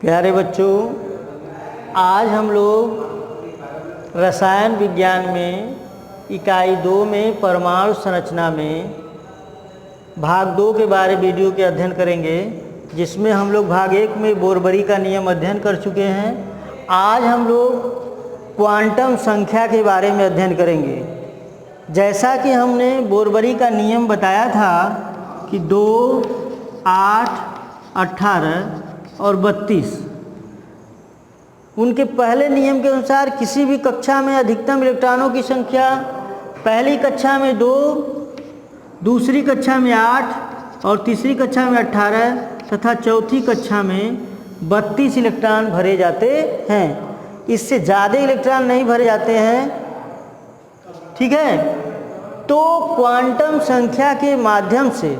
प्यारे बच्चों, आज हम लोग रसायन विज्ञान में इकाई 2 में परमाणु संरचना में भाग 2 के बारे वीडियो के अध्ययन करेंगे, जिसमें हम लोग भाग 1 में बोरबरी का नियम अध्ययन कर चुके हैं। आज हम लोग क्वांटम संख्या के बारे में अध्ययन करेंगे। जैसा कि हमने बोरबरी का नियम बताया था कि 2, 8, 18 और 32, उनके पहले नियम के अनुसार किसी भी कक्षा में अधिकतम इलेक्ट्रॉनों की संख्या पहली कक्षा में 2, दूसरी कक्षा में 8 और तीसरी कक्षा में 18 तथा चौथी कक्षा में 32 इलेक्ट्रॉन भरे जाते हैं। इससे ज़्यादा इलेक्ट्रॉन नहीं भरे जाते हैं, ठीक है। तो क्वांटम संख्या के माध्यम से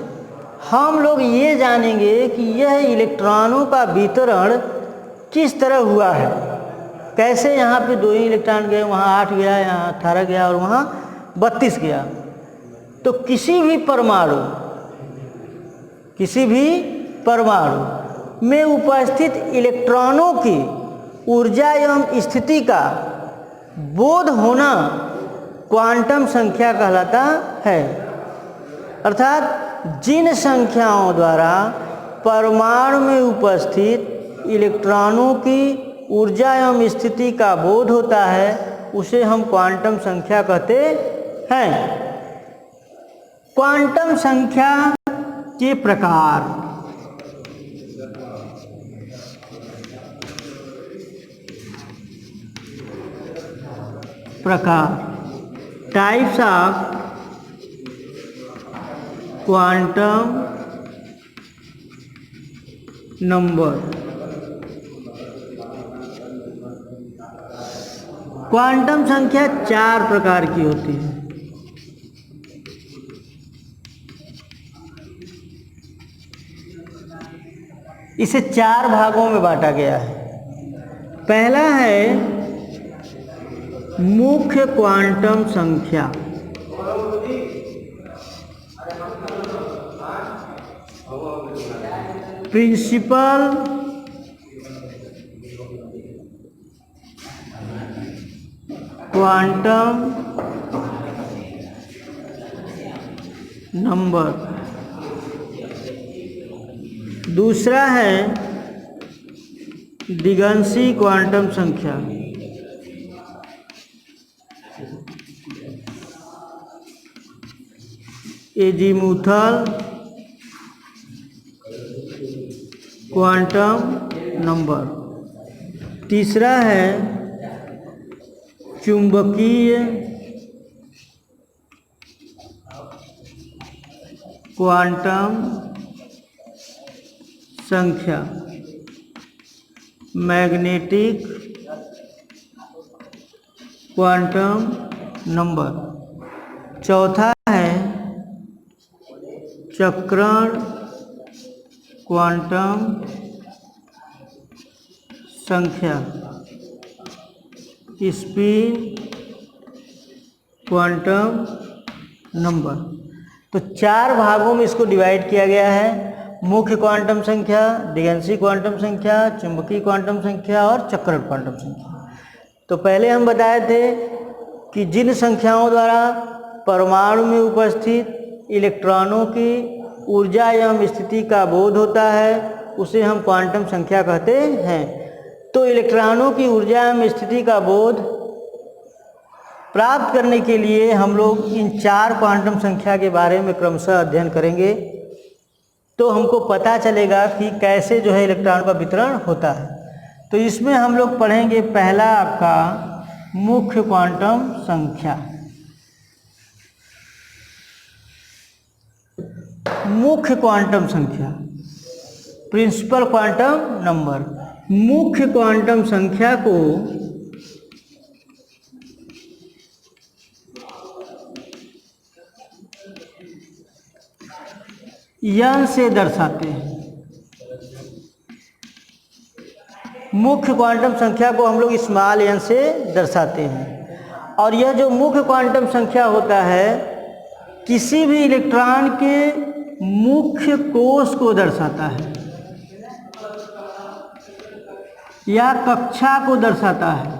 हम लोग ये जानेंगे कि यह इलेक्ट्रॉनों का वितरण किस तरह हुआ है। कैसे यहाँ पे 2 ही इलेक्ट्रॉन गए, वहाँ 8 गया, यहाँ 18 गया और वहाँ 32 गया। तो किसी भी परमाणु में उपस्थित इलेक्ट्रॉनों की ऊर्जा एवं स्थिति का बोध होना क्वांटम संख्या कहलाता है। अर्थात जिन संख्याओं द्वारा परमाणु में उपस्थित इलेक्ट्रॉनों की ऊर्जा एवं स्थिति का बोध होता है, उसे हम क्वांटम संख्या कहते हैं। क्वांटम संख्या के प्रकार। Types of quantum number. Quantum संख्या 4 प्रकार की होती है। इसे 4 भागों में बांटा गया है। पहला है मुख्य क्वांटम संख्या। Principal quantum number. दूसरा है दिगंशी क्वांटम संख्या। Azimuthal quantum number. तीसरा है चुंबकीय क्वांटम संख्या। Magnetic quantum number. चौथा है चक्रण क्वांटम संख्या। Spin quantum number. तो 4 भागों में इसको डिवाइड किया गया है। मुख्य क्वांटम संख्या, दिगंशी क्वांटम संख्या, चुंबकीय क्वांटम संख्या और चक्रण क्वांटम संख्या। तो पहले हम बताए थे कि जिन संख्याओं द्वारा परमाणु में उपस्थित इलेक्ट्रॉनों की ऊर्जा एवं स्थिति का बोध होता है, उसे हम क्वांटम संख्या कहते हैं। तो इलेक्ट्रॉनों की ऊर्जा एवं स्थिति का बोध प्राप्त करने के लिए हम लोग इन 4 क्वांटम संख्या के बारे में क्रमशः अध्ययन करेंगे। तो हमको पता चलेगा कि कैसे जो है इलेक्ट्रॉन का वितरण होता है। तो इसमें हम लोग पढ़ेंगे पहला आपका मुख्य क्वांटम संख्या। मुख्य क्वांटम संख्या, प्रिंसिपल क्वांटम नंबर। मुख्य क्वांटम संख्या को n से दर्शाते हैं। मुख्य क्वांटम संख्या को हम लोग स्मॉल n से दर्शाते हैं। और यह जो मुख्य क्वांटम संख्या होता है, किसी भी इलेक्ट्रॉन के मुख्य कोष को दर्शाता है। या कक्षा को दर्शाता है।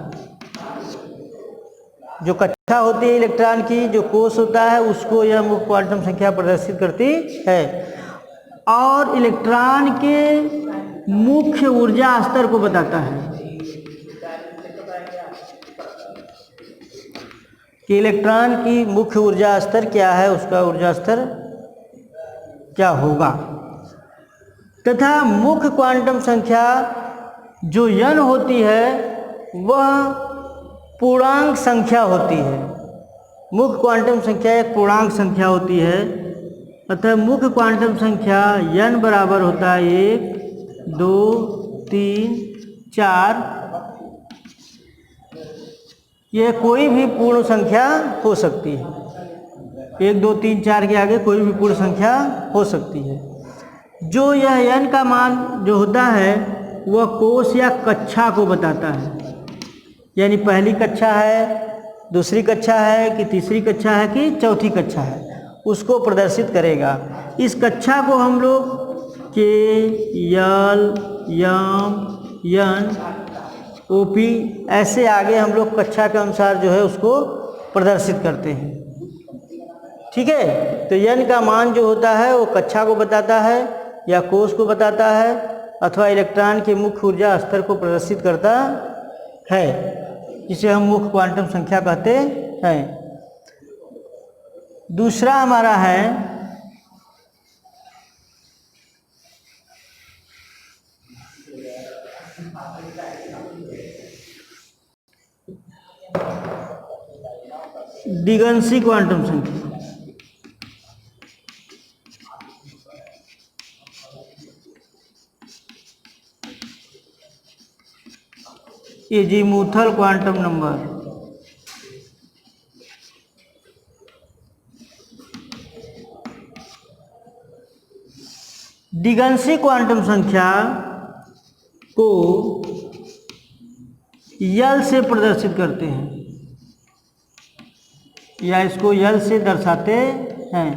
जो कक्षा होती है इलेक्ट्रॉन की, जो कोष होता है, उसको यह मुख्य क्वांटम संख्या प्रदर्शित करती है। और इलेक्ट्रॉन के मुख्य ऊर्जा स्तर को बताता है कि इलेक्ट्रॉन की मुख्य ऊर्जा स्तर क्या है, उसका ऊर्जा स्तर क्या होगा। तथा मुख्य क्वांटम संख्या जो n होती है वह पूर्णांक संख्या होती है। मुख्य क्वांटम संख्या एक पूर्णांक संख्या होती है। अतः मुख्य क्वांटम संख्या n बराबर होता है 1, 2, 3, 4। यह कोई भी पूर्ण संख्या हो सकती है। 1, 2, 3, 4 के आगे कोई भी पूर्ण संख्या हो सकती है। जो यह n का मान जो होता है वह कोष या कक्षा को बताता है, यानी पहली कक्षा है, दूसरी कक्षा है कि तीसरी कक्षा है कि चौथी कक्षा है, उसको प्रदर्शित करेगा। इस कक्षा को हम लोग K, L, M, N, OP ऐसे आगे हम लोग कक्षा के अनुसार जो है उसको प्रदर्शित करते हैं। ठीक है, तो n का मान जो होता है वो कक्षा को बताता है या कोष को बताता है अथवा इलेक्ट्रॉन के मुख्य ऊर्जा स्तर को प्रदर्शित करता है, जिसे हम मुख्य क्वांटम संख्या कहते हैं। दूसरा हमारा है दिगंशी क्वांटम संख्या। Azimuthal quantum number. दिगंशी क्वांटम संख्या को यल से प्रदर्शित करते हैं या इसको यल से दर्शाते हैं।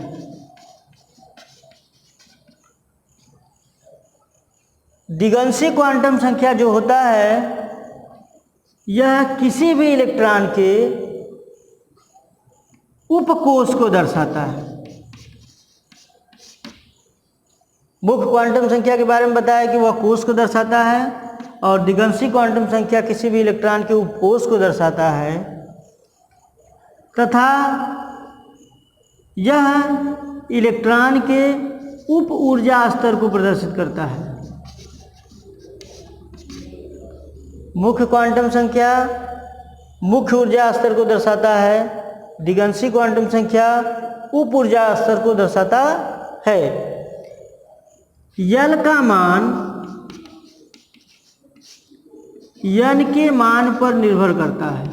दिगंशी क्वांटम संख्या जो होता है यह किसी भी इलेक्ट्रॉन के उपकोष को दर्शाता है। मुख्य क्वांटम संख्या के बारे में बताया कि वह कोष को दर्शाता है और दिगंशी क्वांटम संख्या किसी भी इलेक्ट्रॉन के उपकोष को दर्शाता है तथा यह इलेक्ट्रॉन के उप ऊर्जा स्तर को प्रदर्शित करता है। मुख्य क्वांटम संख्या मुख्य ऊर्जा स्तर को दर्शाता है, दिगंशी क्वांटम संख्या उप ऊर्जा स्तर को दर्शाता है। यल का मान n के मान पर निर्भर करता है।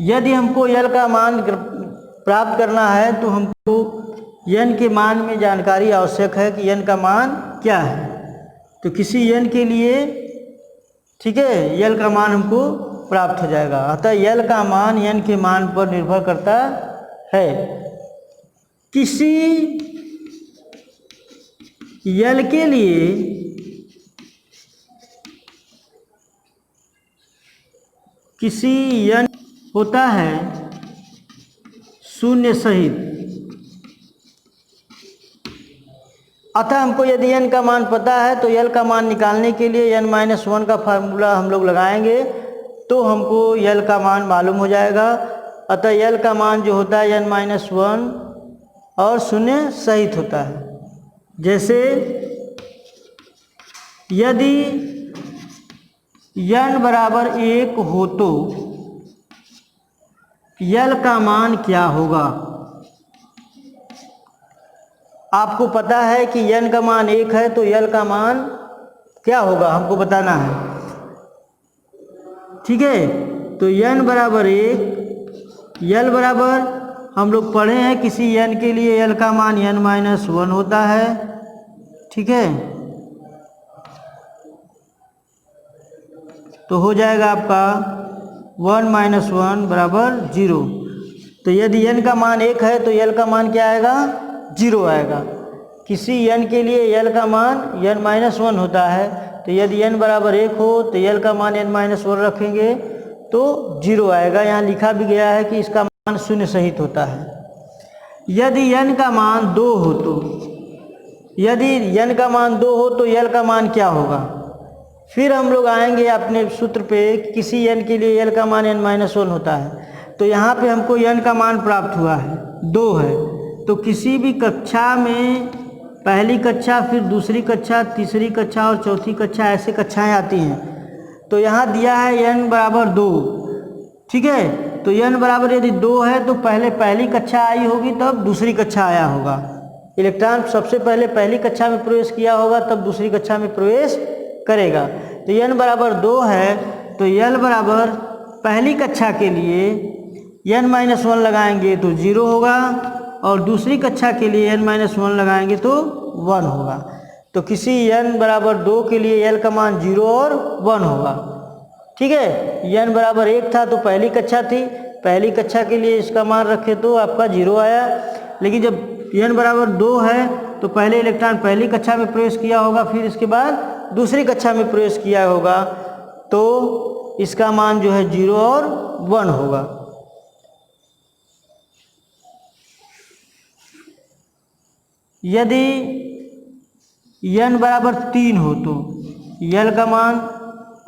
यदि हमको यल का मान प्राप्त करना है तो हमको n के मान में जानकारी आवश्यक है कि n का मान क्या है। तो किसी n के लिए ठीक है यल का मान हमको प्राप्त हो जाएगा। अतः यल का मान n के मान पर निर्भर करता है। किसी यल के लिए किसी n होता है 0 सहित। अतः हमको यदि n का मान पता है तो यल का मान निकालने के लिए n-1 का फार्मूला हम लोग लगाएंगे तो हमको यल का मान मालूम हो जाएगा। अतः यल का मान जो होता है n-1 और 0 सहित होता है। जैसे यदि n बराबर 1 हो तो यल का मान क्या होगा। आपको पता है कि n का मान 1 है तो यल का मान क्या होगा हमको बताना है। ठीक है, तो n बराबर 1, यल बराबर हम लोग पढ़े हैं किसी n के लिए यल का मान n-1 होता है। ठीक है, तो हो जाएगा आपका 1 - 1 बराबर 0। तो यदि n का मान 1 है तो l का मान क्या आएगा? 0 आएगा। किसी n के लिए l का मान n-1 होता है, तो यदि n बराबर 1 हो तो l का मान n-1 रखेंगे तो 0 आएगा। यहाँ लिखा भी गया है कि इसका मान शून्य सहित होता है। यदि n का मान 2 हो तो l का मान क्या होगा? फिर हम लोग आएंगे अपने सूत्र पे, किसी n के लिए l का मान n-1 होता है, तो यहाँ पे हमको n का मान प्राप्त हुआ है 2 है। तो किसी भी कक्षा में, पहली कक्षा, फिर दूसरी कक्षा, तीसरी कक्षा और चौथी कक्षा, ऐसे कक्षाएं आती हैं। तो यहाँ दिया है n बराबर 2, ठीक है। तो n बराबर यदि 2 है तो पहले पहली कक्षा आई होगी तब दूसरी कक्षा आया होगा। इलेक्ट्रॉन सबसे पहले पहली कक्षा में प्रवेश किया होगा तब दूसरी कक्षा में प्रवेश करेगा। तो n बराबर 2 है तो l बराबर पहली कक्षा के लिए n-1 लगाएंगे तो 0 होगा और दूसरी कक्षा के लिए n-1 लगाएंगे तो 1 होगा। तो किसी n बराबर 2 के लिए l का मान 0 और 1 होगा, ठीक है। n बराबर 1 था तो पहली कक्षा थी, पहली कक्षा के लिए इसका मान रखे तो आपका 0 आया। लेकिन जब n बराबर 2 है तो पहले इलेक्ट्रॉन पहली कक्षा में प्रवेश किया होगा, फिर इसके बाद दूसरी कक्षा में प्रवेश किया होगा, तो इसका मान जो है 0 और 1 होगा। यदि n बराबर 3 हो तो l का मान,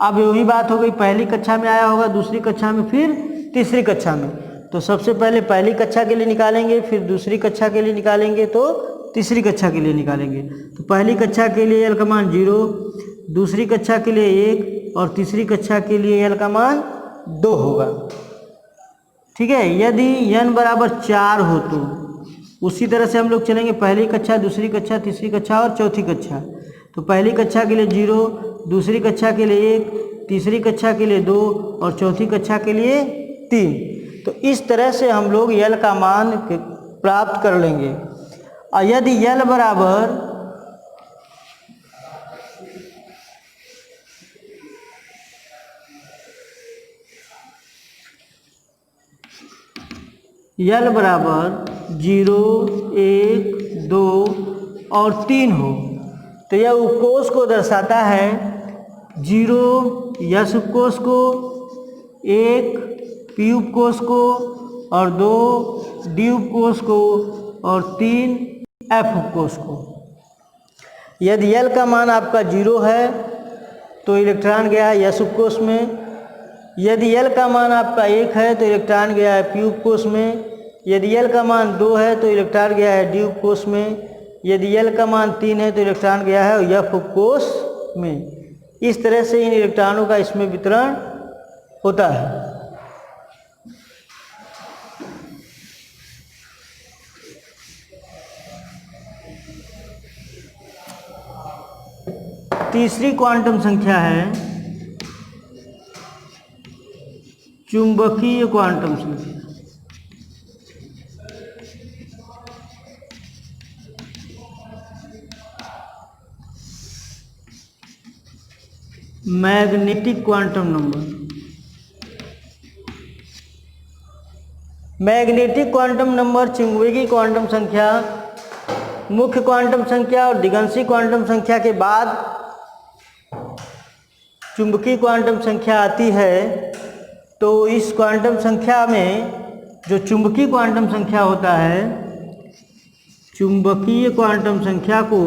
अब वही बात हो गई, पहली कक्षा में आया होगा, दूसरी कक्षा में, फिर तीसरी कक्षा में। तो सबसे पहले पहली कक्षा के लिए निकालेंगे, फिर दूसरी कक्षा के लिए निकालेंगे, तो तीसरी कक्षा के लिए निकालेंगे। तो पहली कक्षा के लिए l का मान 0, दूसरी कक्षा के लिए 1 और तीसरी कक्षा के लिए l का मान 2 होगा, ठीक है। यदि n बराबर 4 हो तो उसी तरह से हम लोग चलेंगे, पहली कक्षा, दूसरी कक्षा, तीसरी कक्षा और चौथी कक्षा। तो पहली कक्षा के लिए 0, दूसरी कक्षा के लिए 1, तीसरी कक्षा के लिए 2 और चौथी कक्षा के लिए 3। तो इस तरह से हम लोग l का मान प्राप्त कर लेंगे। और यदि l बराबर l बराबर 0, 1, 2 और 3 हो तो यह उपकोष को दर्शाता है। 0 यस उपकोष को, 1 पी उपकोष को और 2 डी उपकोष को और 3 एफ उपकोष को। यदि l का मान आपका 0 है तो इलेक्ट्रॉन गया है यस उपकोष में। यदि l का मान आपका 1 है तो इलेक्ट्रॉन गया है पी उपकोष में। यदि l का मान 2 है तो इलेक्ट्रॉन गया है डी उपकोष में। यदि l का मान 3 है तो इलेक्ट्रॉन गया है एफ उपकोष में। इस तरह से इन इलेक्ट्रॉनों का इसमें वितरण होता है। तीसरी क्वांटम संख्या है चुंबकीय क्वांटम संख्या। Magnetic quantum number. Magnetic quantum number चुंबकीय क्वांटम संख्या, मुख्य क्वांटम संख्या और दिगंशी क्वांटम संख्या के बाद चुंबकीय क्वांटम संख्या आती है। तो इस क्वांटम संख्या में जो चुंबकीय क्वांटम संख्या होता है, चुंबकीय क्वांटम संख्या को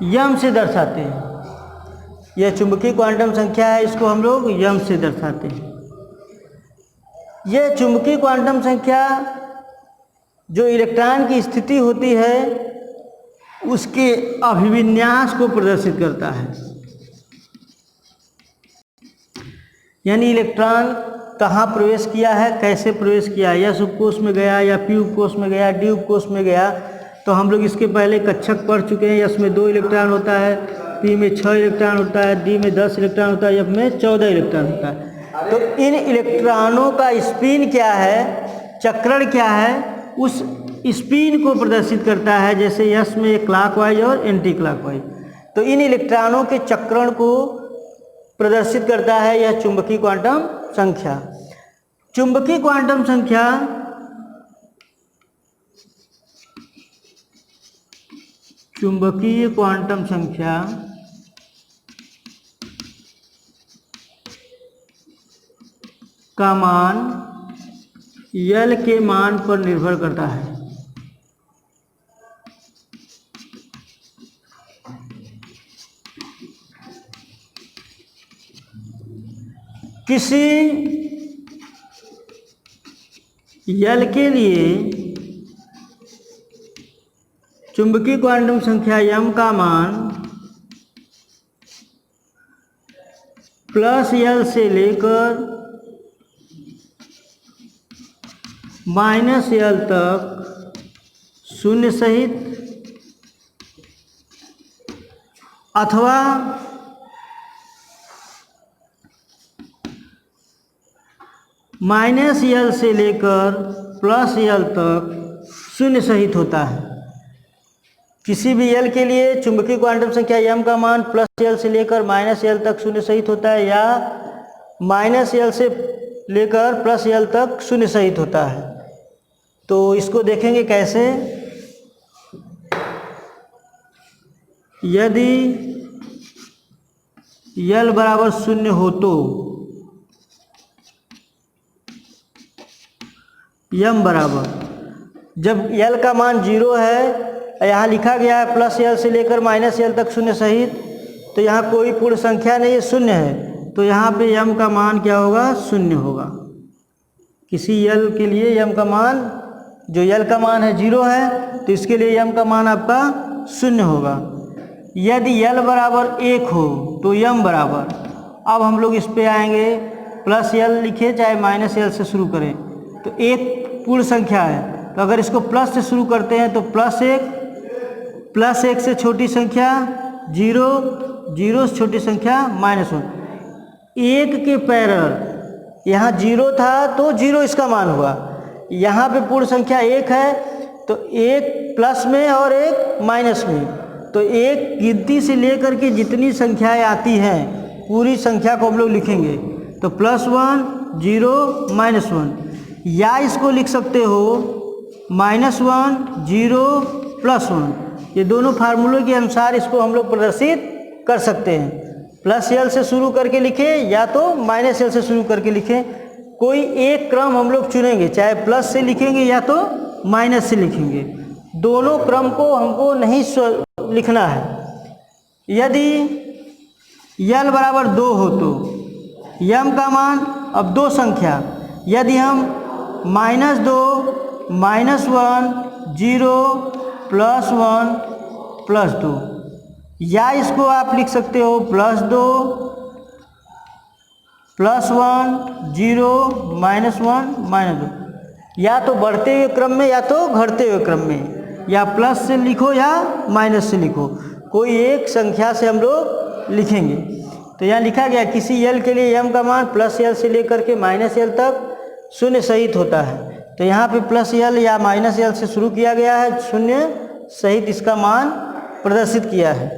यम से दर्शाते हैं। यह चुंबकीय क्वांटम संख्या है, इसको हम लोग यम से दर्शाते हैं। यह चुंबकीय क्वांटम संख्या जो इलेक्ट्रॉन की स्थिति होती है उसके अभिविन्यास को प्रदर्शित करता है। यानी इलेक्ट्रॉन कहाँ प्रवेश किया है, कैसे प्रवेश किया, यस उपकोष में गया या पी उपकोष में गया, डी उपकोष में गया। तो हम लोग इसके पहले कक्षक पढ़ चुके हैं। यस में 2 इलेक्ट्रॉन होता है, पी में 6 इलेक्ट्रॉन होता है, डी में 10 इलेक्ट्रॉन होता है, एफ में 14 इलेक्ट्रॉन होता है। तो इन इलेक्ट्रॉनों का स्पिन क्या है, चक्रण क्या है, उस स्पिन को प्रदर्शित करता है। जैसे यस में क्लॉकवाइज और एंटी क्लॉकवाइज। तो इन इलेक्ट्रॉनों के चक्रण को प्रदर्शित करता है यह चुंबकीय क्वांटम संख्या। चुंबकीय क्वांटम संख्या का मान L के मान पर निर्भर करता है। किसी L के लिए चुंबकीय क्वांटम संख्या m का मान +L से लेकर -L तक शून्य सहित अथवा -L से लेकर +L तक शून्य सहित होता है। किसी भी L के लिए चुंबकीय क्वांटम संख्या m का मान +L से लेकर -L तक शून्य सहित होता है या -L से लेकर +L तक शून्य सहित होता है। तो इसको देखेंगे कैसे। यदि L बराबर 0 हो तो m बराबर, जब L का मान 0 है, यहाँ लिखा गया है +L से लेकर -L तक शून्य सहित, तो यहाँ कोई पूर्ण संख्या नहीं है, शून्य है, तो यहाँ पे m का मान क्या होगा, 0 होगा। किसी L के लिए m का मान, जो L का मान है 0 है, तो इसके लिए m का मान आपका 0 होगा। यदि L बराबर 1 हो तो m बराबर, अब हम लोग इस पे आएंगे, +L लिखे चाहे -L से शुरू करें, तो एक पूर्ण संख्या है, तो अगर इसको प्लस से शुरू करते हैं तो +1 से छोटी संख्या 0, 0 से छोटी संख्या -1, 1 के पैरेलल, यहाँ 0 था तो 0 इसका मान हुआ। यहाँ पे पूर्ण संख्या 1 है, तो 1 प्लस में और 1 माइनस में, तो 1 गिनती से लेकर के जितनी संख्याएं आती हैं पूरी संख्या को हम लोग लिखेंगे, तो +1, 0, -1, या इसको लिख सकते हो -1, 0, +1। ये दोनों फार्मूलों के अनुसार इसको हम लोग प्रदर्शित कर सकते हैं। +L से शुरू करके लिखें या तो -L से शुरू करके लिखें, कोई एक क्रम हम लोग चुनेंगे, चाहे प्लस से लिखेंगे या तो माइनस से लिखेंगे, दोनों क्रम को हमको नहीं लिखना है। यदि L बराबर 2 हो तो m का मान, अब दो संख्या, यदि हम -2, -1, 0, +1, +2, या इसको आप लिख सकते हो +2, +1, 0, -1, -2, या तो बढ़ते हुए क्रम में या तो घटते हुए क्रम में, या प्लस से लिखो या माइनस से लिखो, कोई एक संख्या से हम लोग लिखेंगे। तो यहाँ लिखा गया किसी L के लिए m का मान +L से लेकर के -L तक शून्य सहित होता है, तो यहाँ पे +L या -L से शुरू किया गया है, शून्य सहित इसका मान प्रदर्शित किया है।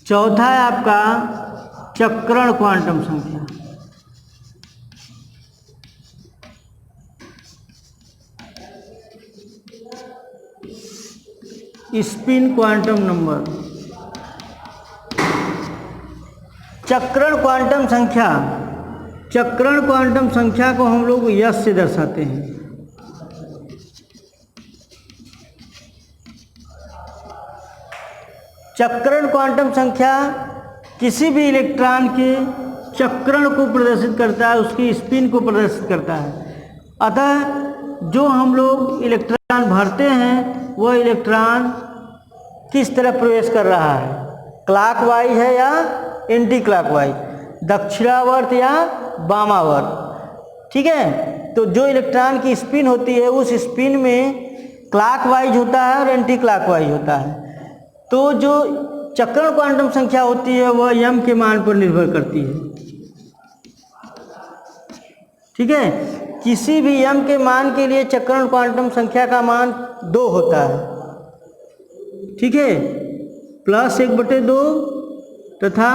चौथा है आपका चक्रण क्वांटम संख्या। Spin quantum number. चक्रण क्वांटम संख्या, चक्रण क्वांटम संख्या को हम लोग यश से दर्शाते हैं। चक्रण क्वांटम संख्या किसी भी इलेक्ट्रॉन के चक्रण को प्रदर्शित करता है, उसकी स्पिन को प्रदर्शित करता है। अतः जो हम लोग इलेक्ट्रॉन भरते हैं वह इलेक्ट्रॉन किस तरफ प्रवेश कर रहा है, क्लॉकवाइज है या एंटी क्लॉकवाइज, दक्षिणावर्त या वामावर्त, ठीक है। तो जो इलेक्ट्रॉन की स्पिन होती है उस स्पिन में क्लॉकवाइज होता है और एंटी क्लॉकवाइज होता है। तो जो चक्रण क्वांटम संख्या होती है वह यम के मान पर निर्भर करती है। ठीक है, किसी भी यम के मान के लिए चक्रण क्वांटम संख्या का मान 2 होता है। ठीक है, +1/2 तथा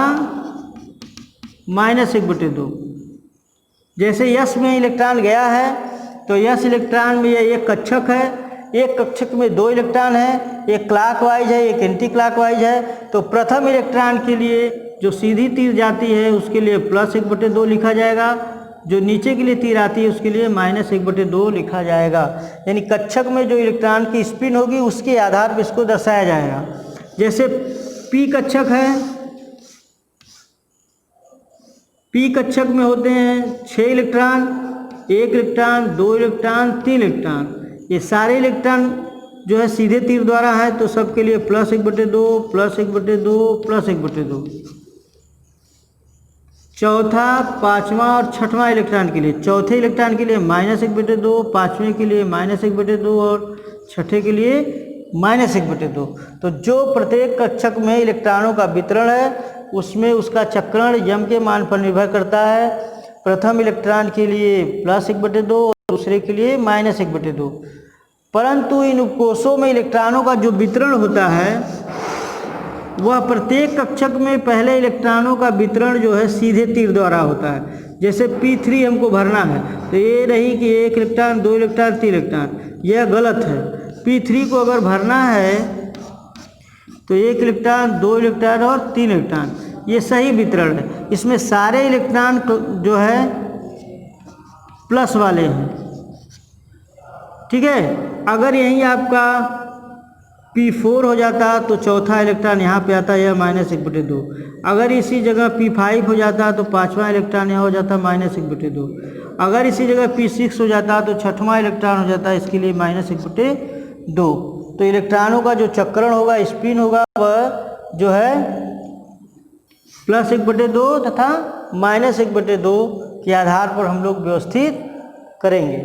-1/2। जैसे यस में इलेक्ट्रॉन गया है तो यस इलेक्ट्रॉन में ये एक कक्षक है, एक कक्षक में 2 इलेक्ट्रॉन है, एक क्लॉकवाइज है, एक एंटी क्लॉकवाइज है। तो प्रथम इलेक्ट्रॉन के लिए जो सीधी तीर जाती है उसके लिए +1/2 लिखा जाएगा, जो नीचे के लिए तीर आती है उसके लिए -1/2 लिखा जाएगा। यानी कक्षक में जो इलेक्ट्रॉन की स्पिन होगी उसके आधार पर इसको दर्शाया जाएगा। जैसे पी कक्षक है, पी कक्षक में होते हैं 6 इलेक्ट्रॉन, 1 इलेक्ट्रॉन, 2 इलेक्ट्रॉन, 3 इलेक्ट्रॉन। ये सारे इलेक्ट्रॉन जो है सीधे तीर द्वारा है तो सबके लिए +1/2 +1/2 +1/2। चौथा, पाँचवा और छठवां इलेक्ट्रॉन के लिए, चौथे इलेक्ट्रॉन के लिए -1/2, पाँचवें के लिए -1/2 और छठे के लिए -1/2। तो जो प्रत्येक कक्षक में इलेक्ट्रॉनों का वितरण है उसमें उसका चक्रण यम के मान पर निर्भर करता है। प्रथम इलेक्ट्रॉन के लिए +1/2 और दूसरे के लिए -1/2। परंतु इन उपकोषों में इलेक्ट्रॉनों का जो वितरण होता है वह प्रत्येक कक्षक में पहले इलेक्ट्रॉनों का वितरण जो है सीधे तीर द्वारा होता है। जैसे P3 हमको भरना है तो ये नहीं कि 1 इलेक्ट्रॉन, 2 इलेक्ट्रॉन, 3 इलेक्ट्रॉन, यह गलत है। P3 को अगर भरना है तो 1 इलेक्ट्रॉन, 2 इलेक्ट्रॉन और 3 इलेक्ट्रॉन, ये सही वितरण है। इसमें सारे इलेक्ट्रॉन जो है प्लस वाले हैं। ठीक है, अगर यहीं आपका P4 हो जाता तो चौथा इलेक्ट्रॉन यहाँ पे आता है -1/2। अगर इसी जगह P5 हो जाता तो पाँचवा इलेक्ट्रॉन यहाँ हो जाता -1/2। अगर इसी जगह P6 हो जाता तो छठवां इलेक्ट्रॉन हो जाता, इसके लिए -1/2। तो इलेक्ट्रॉनों का जो चक्रण होगा, स्पिन होगा, वह जो है +1/2 तथा -1/2 के आधार पर हम लोग व्यवस्थित करेंगे।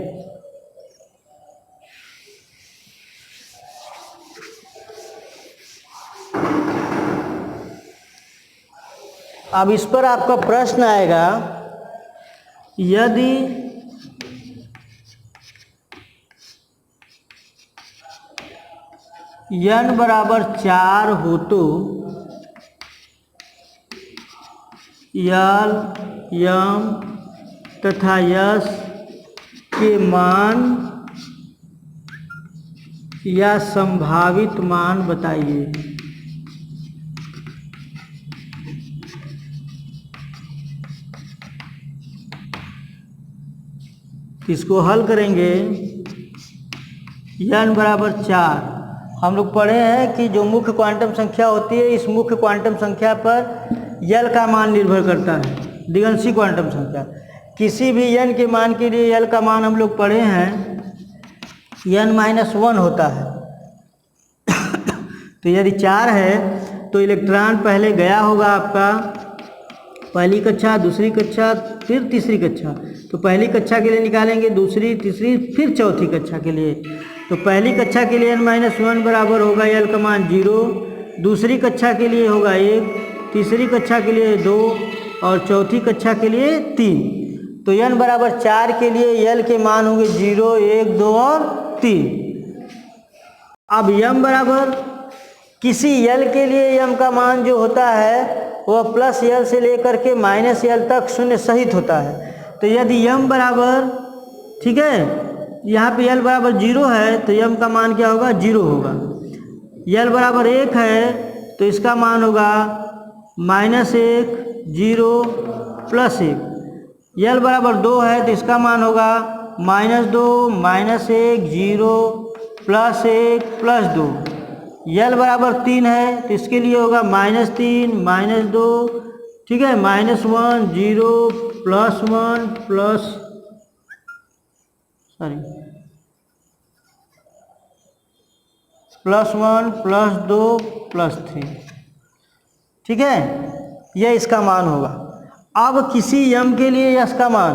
अब इस पर आपका प्रश्न आएगा, यदि n = 4 हो तो L, M तथा S के मान या संभावित मान बताइए। इसको हल करेंगे। n = 4 हम लोग पढ़े हैं कि जो मुख्य क्वांटम संख्या होती है, इस मुख्य क्वांटम संख्या पर L का मान निर्भर करता है, दिगंशी क्वांटम संख्या। किसी भी n के मान के लिए L का मान हम लोग पढ़े हैं n-1 होता है। तो यदि 4 है तो इलेक्ट्रॉन पहले गया होगा आपका पहली कक्षा, दूसरी कक्षा, फिर तीसरी कक्षा। तो पहली कक्षा के लिए निकालेंगे, दूसरी, तीसरी, फिर चौथी कक्षा के लिए। तो पहली कक्षा के लिए n-1 बराबर होगा L का मान 0, दूसरी कक्षा के लिए होगा 1, तीसरी कक्षा के लिए 2 और चौथी कक्षा के लिए 3। तो n = 4 के लिए L के मान होंगे 0, 1, 2 और 3। अब m बराबर किसी L के लिए m का मान जो होता है वह +L से लेकर के -L तक शून्य सहित होता है। तो यदि m बराबर, ठीक है, यहाँ पे L = 0 है तो m का मान क्या होगा, 0 होगा। L = 1 है तो इसका मान होगा -1, 0, +1। L = 2 है तो इसका मान होगा -2, -1, 0, +1, +2। L = 3 है तो इसके लिए होगा -3, -2, ठीक है, -1, 0, +1, +1, +2, +3। ठीक है, यह इसका मान होगा। अब किसी m के लिए यश का मान,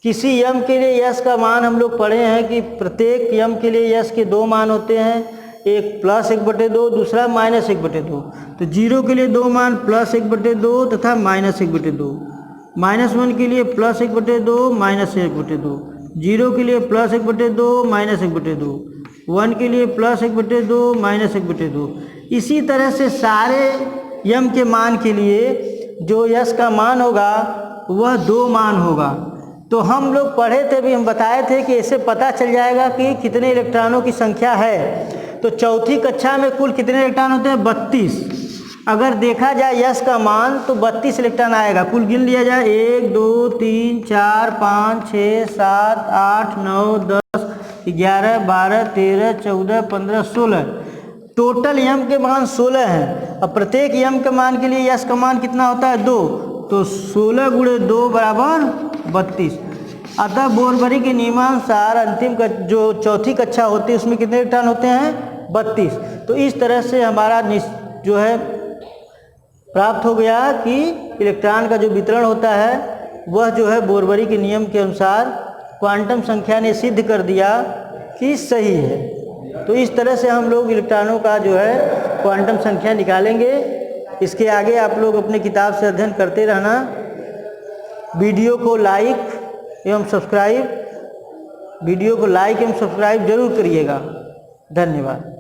किसी m के लिए यश का मान हम लोग पढ़े हैं कि प्रत्येक m के लिए यश के 2 मान होते हैं। एक +1/2, दूसरा -1/2। तो 0 के लिए 2 मान +1/2 तथा -1/2। -1 के लिए +1/2 -1/2। 0 के लिए +1/2 -1/2। 1 के लिए +1/2 -1/2। इसी तरह से सारे यम के मान के लिए जो यश का मान होगा वह 2 मान होगा। तो हम लोग पढ़े थे भी, हम बताए थे कि इससे पता चल जाएगा कि कितने इलेक्ट्रॉनों की संख्या है। तो चौथी कक्षा में कुल कितने इलेक्ट्रॉन होते हैं? 32। अगर देखा जाए यश का मान तो 32 इलेक्ट्रॉन आएगा। कुल गिन लिया जाए 1 2 3 4 5 6 7 8 9 10 11 12 13 14 15 16। टोटल यम के मान 16 हैं। अब प्रत्येक यम के मान के लिए यश का मान कितना होता है? 2। तो 16 × 2 = 32। अतः बोरबरी के नियमानुसार अंतिम जो चौथी कक्षा होती है उसमें कितने इलेक्ट्रॉन होते हैं? 32। तो इस तरह से हमारा जो है प्राप्त हो गया कि इलेक्ट्रॉन का जो वितरण होता है वह जो है बोरबरी के नियम के अनुसार क्वांटम संख्या ने सिद्ध कर दिया कि सही है। तो इस तरह से हम लोग इलेक्ट्रॉनों का जो है क्वांटम संख्या निकालेंगे। इसके आगे आप लोग अपने किताब से अध्ययन करते रहना। वीडियो को लाइक एवं सब्सक्राइब जरूर करिएगा। धन्यवाद।